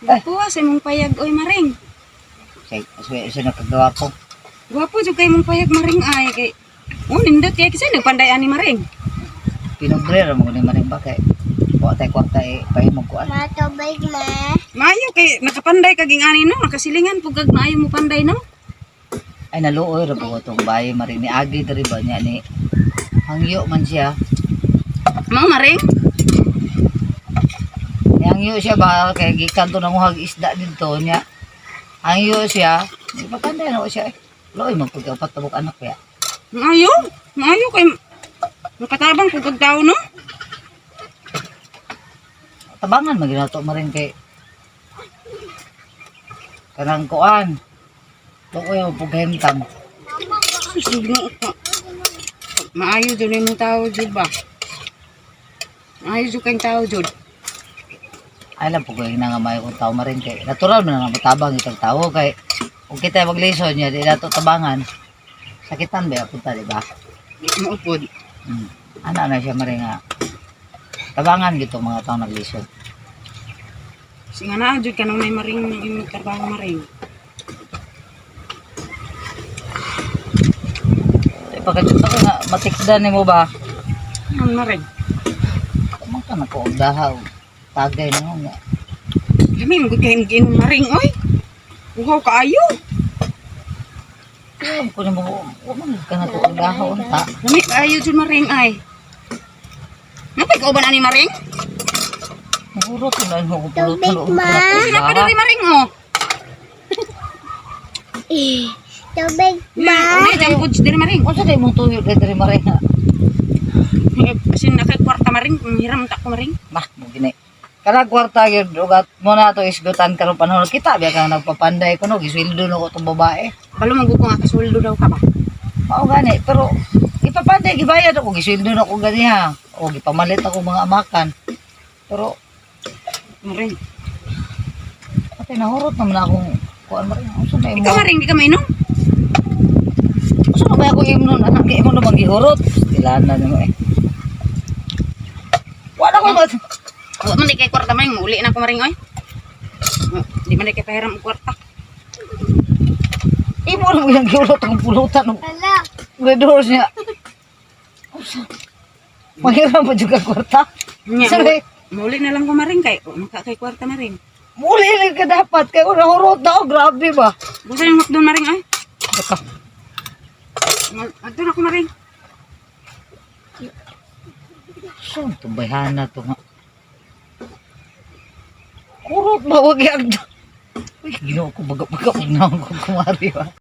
Gapuwa sa imong payag oy maring. Sa nakagawa ko. Gwapo jud kay imong payag maring ay kay. Nindot kay kasi nagpanday ani maring. Pinobrero mo ni maring ba kay. Wa tay kwarta pahimog ko. Matubig na. Maayo kay nakapanday kaging ani no, nakasilingan pug kag maayo mo panday no. Ay naluoy ra po itong bahay maring ni Agi diri ba niya ni hangyo man siya. Mao maring. Ni hangyo siya ba kay gikan to nanguhag isda didto niya. Hangyo siya, di ba kanday na ko siya. Loy magpagkapat tabok anak ya. Maayo kay nakatabang pug kag tao no. Tabangan maginato maring kay kanang kuan. Tukoy mo pughentang. Signo ka. Maayo jud imong tao jud ba. Maayo jud kang tao jud. Ay lang po kung nga may kong tao maring kay natural man na matabang itong tao kay kung kita mag-lesson niya di nato tabangan sakitan ba punta di ba? Maupod. Ana na siya maring nga tabangan gito mga tao nag-lesson. Singa na jud kanang may maring imong trabaho maring. Pagkatapos ako nga matikdan nimo ba? Ano maring? Kumang ka na ko og dahaw tagay na nga. Lami mo kay ginom maring oy. Uhaw kaayo. Alam ko na mo kumang ka na ko og dahaw ta. Lami kaayo jud maring ay. Napay ka ba ani maring? Murot na ko Tubig, ma. Sila pa diri maring oh. Tubig Ma, may jambod diri maring. Unsa day mong tuyo diri maring nga? Kasi nakay kwarta maring, hiram ta ko maring. Bah, mo gini. Kada kwarta gyud ugat mo na to isgutan karon panahon kita biya kang nagpapanday kuno gisweldo no ko tong babae. Balo magugong nga kasweldo daw ka ba? Mao gani pero ipapanday gibayad ako gisweldo na ko gani ha. O gipamalit ako mga amakan. Pero Maring. pati nahurot naman akong kuan maring unsa na Ikaw imo. maring di ka mainom? Unsa na ba ako imnon anak di mo na manggihurot. Ilana nimo eh. Wala ko ba? Wa man di kay kwarta maring, mauli na ko maring oy. Di man di kay pahiram og kwarta. Imo na mo yung gihurot ang pulutan ng Ala. redors niya. Mahirap pa juga kwarta. Nya, Sorry. mauli na lang ko maring kay maka kay kwarta maring. Muli lang ka dapat. Kaya kung nahurot na ako, grabe ba? Busa yung makdo maring ay. Baka. Adto na ko maring. Saan itong bayhana ito nga? Kurot ba? Wag yung... Uy, ginawa ko baga-baga. Huwag na ako kumari ba?